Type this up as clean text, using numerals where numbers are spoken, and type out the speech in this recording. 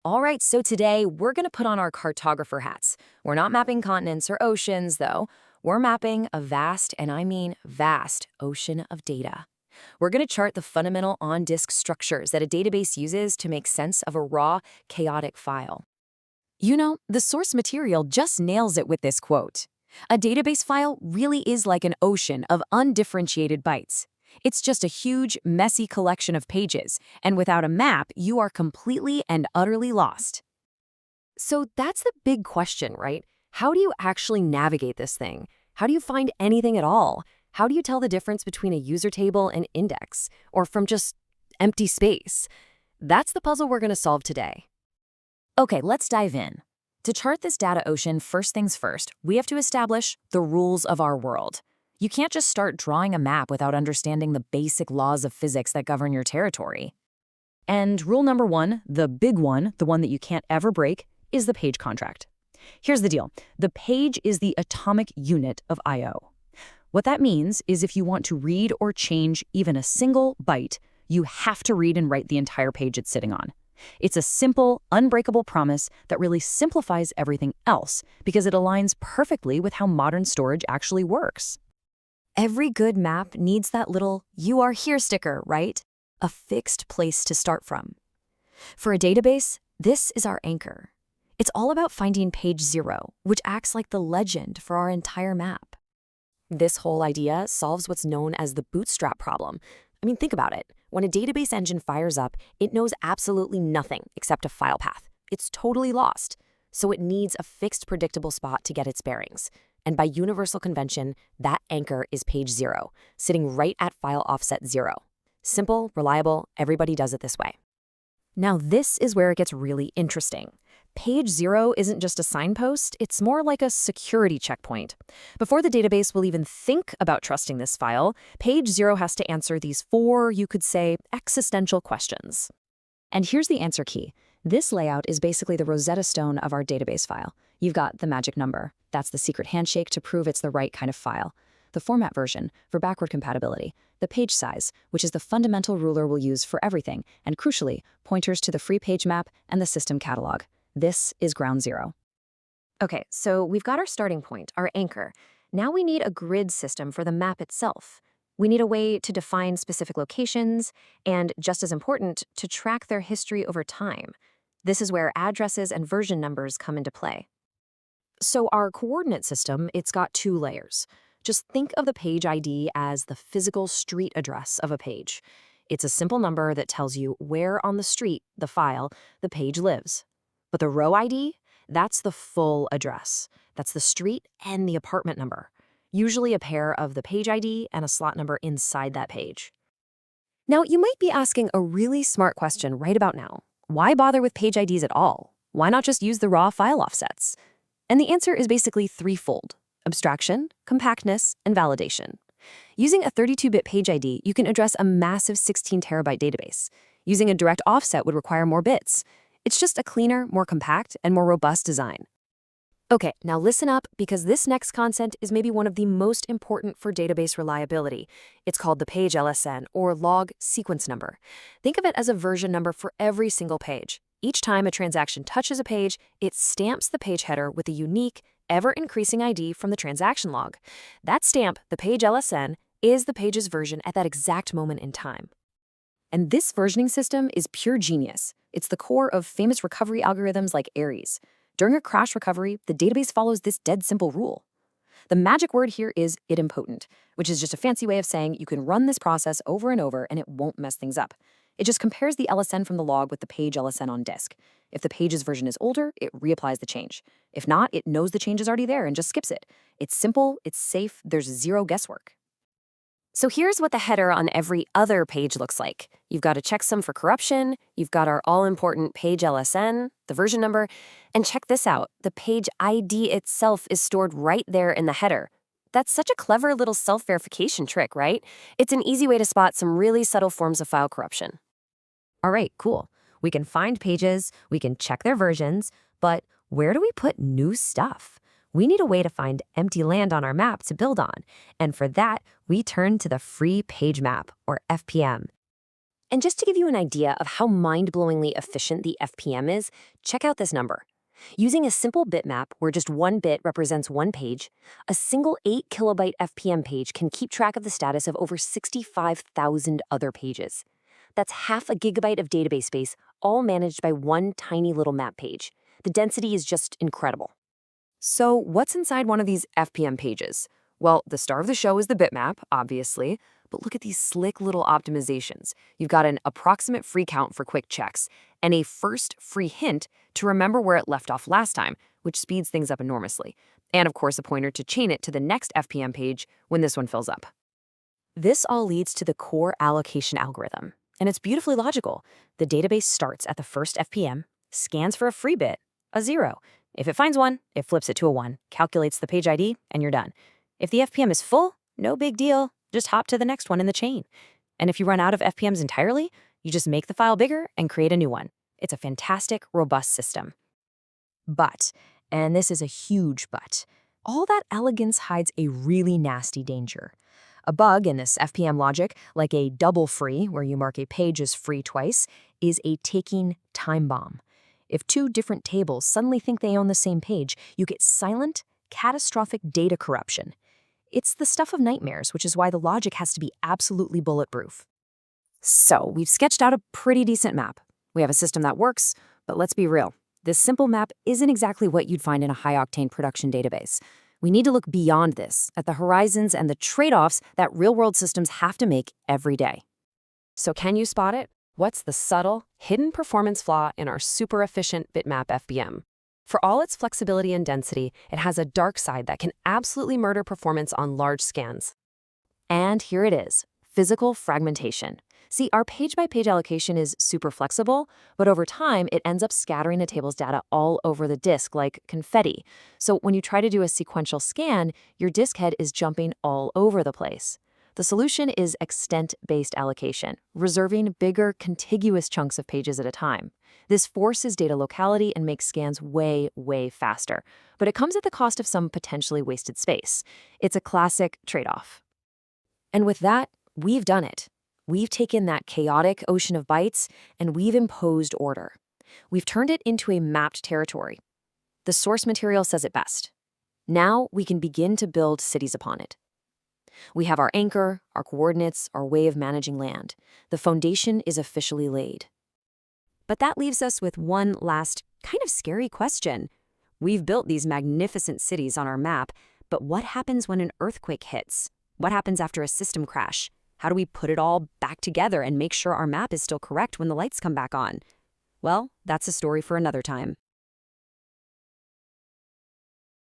All right, so today we're going to put on our cartographer hats. We're not mapping continents or oceans, though. We're mapping a vast, and I mean vast, ocean of data. We're going to chart the fundamental on-disk structures that a database uses to make sense of a raw, chaotic file. You know, the source material just nails it with this quote. A database file really is like an ocean of undifferentiated bytes. It's just a huge, messy collection of pages, and without a map, you are completely and utterly lost. So that's the big question, right? How do you actually navigate this thing? How do you find anything at all? How do you tell the difference between a user table and index, or from just empty space? That's the puzzle we're going to solve today. Okay, let's dive in. To chart this data ocean, first things first, we have to establish the rules of our world. You can't just start drawing a map without understanding the basic laws of physics that govern your territory. And rule number one, the big one, the one that you can't ever break, is the page contract. Here's the deal. The page is the atomic unit of I/O. What that means is if you want to read or change even a single byte, you have to read and write the entire page it's sitting on. It's a simple, unbreakable promise that really simplifies everything else because it aligns perfectly with how modern storage actually works. Every good map needs that little "you are here" sticker, right? A fixed place to start from. For a database, this is our anchor. It's all about finding page 0, which acts like the legend for our entire map. This whole idea solves what's known as the bootstrap problem. I mean, think about it. When a database engine fires up, it knows absolutely nothing except a file path. It's totally lost. So it needs a fixed, predictable spot to get its bearings. And by universal convention, that anchor is page 0, sitting right at file offset 0. Simple, reliable, everybody does it this way. Now this is where it gets really interesting. Page 0 isn't just a signpost, it's more like a security checkpoint. Before the database will even think about trusting this file, page 0 has to answer these 4, you could say, existential questions. And here's the answer key. This layout is basically the Rosetta Stone of our database file. You've got the magic number. That's the secret handshake to prove it's the right kind of file. The format version for backward compatibility. The page size, which is the fundamental ruler we'll use for everything, and crucially, pointers to the free page map and the system catalog. This is ground zero. Okay, so we've got our starting point, our anchor. Now we need a grid system for the map itself. We need a way to define specific locations, and just as important, to track their history over time. This is where addresses and version numbers come into play. So our coordinate system, it's got 2 layers. Just think of the page ID as the physical street address of a page. It's a simple number that tells you where on the street, the file, the page lives. But the row ID, that's the full address. That's the street and the apartment number. Usually a pair of the page ID and a slot number inside that page. Now, you might be asking a really smart question right about now. Why bother with page IDs at all? Why not just use the raw file offsets? And the answer is basically threefold: abstraction, compactness, and validation. Using a 32-bit page ID, you can address a massive 16-terabyte database. Using a direct offset would require more bits. It's just a cleaner, more compact, and more robust design. Okay, now listen up, because this next concept is maybe one of the most important for database reliability. It's called the page LSN, or log sequence number. Think of it as a version number for every single page. Each time a transaction touches a page, it stamps the page header with a unique, ever-increasing ID from the transaction log. That stamp, the page LSN, is the page's version at that exact moment in time. And this versioning system is pure genius. It's the core of famous recovery algorithms like Aries. During a crash recovery, the database follows this dead simple rule. The magic word here is idempotent, which is just a fancy way of saying you can run this process over and over and it won't mess things up. It just compares the LSN from the log with the page LSN on disk. If the page's version is older, it reapplies the change. If not, it knows the change is already there and just skips it. It's simple, it's safe, there's zero guesswork. So here's what the header on every other page looks like. You've got a checksum for corruption, you've got our all-important page LSN, the version number, and check this out, the page ID itself is stored right there in the header. That's such a clever little self-verification trick, right? It's an easy way to spot some really subtle forms of file corruption. All right, cool. We can find pages, we can check their versions, but where do we put new stuff? We need a way to find empty land on our map to build on, and for that, we turn to the free page map, or FPM. And just to give you an idea of how mind-blowingly efficient the FPM is, check out this number. Using a simple bitmap where just one bit represents one page, a single 8 kilobyte FPM page can keep track of the status of over 65,000 other pages. That's half a gigabyte of database space, all managed by one tiny little map page. The density is just incredible. So what's inside one of these FPM pages? Well, the star of the show is the bitmap, obviously, but look at these slick little optimizations. You've got an approximate free count for quick checks, and a first free hint to remember where it left off last time, which speeds things up enormously. And of course, a pointer to chain it to the next FPM page when this one fills up. This all leads to the core allocation algorithm, and it's beautifully logical. The database starts at the first FPM, scans for a free bit, a 0. If it finds one, it flips it to a 1, calculates the page ID, and you're done. If the FPM is full, no big deal. Just hop to the next one in the chain. And if you run out of FPMs entirely, you just make the file bigger and create a new one. It's a fantastic, robust system. But, and this is a huge but, all that elegance hides a really nasty danger. A bug in this FPM logic, like a double free, where you mark a page as free twice, is a ticking time bomb. If two different tables suddenly think they own the same page, you get silent, catastrophic data corruption. It's the stuff of nightmares, which is why the logic has to be absolutely bulletproof. So, we've sketched out a pretty decent map. We have a system that works, but let's be real. This simple map isn't exactly what you'd find in a high-octane production database. We need to look beyond this, at the horizons and the trade-offs that real-world systems have to make every day. So can you spot it? What's the subtle, hidden performance flaw in our super-efficient bitmap FPM? For all its flexibility and density, it has a dark side that can absolutely murder performance on large scans. And here it is, physical fragmentation. See, our page-by-page allocation is super flexible, but over time, it ends up scattering a table's data all over the disk like confetti. So when you try to do a sequential scan, your disk head is jumping all over the place. The solution is extent-based allocation, reserving bigger, contiguous chunks of pages at a time. This forces data locality and makes scans way, way faster. But it comes at the cost of some potentially wasted space. It's a classic trade-off. And with that, we've done it. We've taken that chaotic ocean of bytes and we've imposed order. We've turned it into a mapped territory. The source material says it best. Now we can begin to build cities upon it. We have our anchor, our coordinates, our way of managing land. The foundation is officially laid. But that leaves us with one last, kind of scary question. We've built these magnificent cities on our map, but what happens when an earthquake hits? What happens after a system crash? How do we put it all back together and make sure our map is still correct when the lights come back on? Well, that's a story for another time.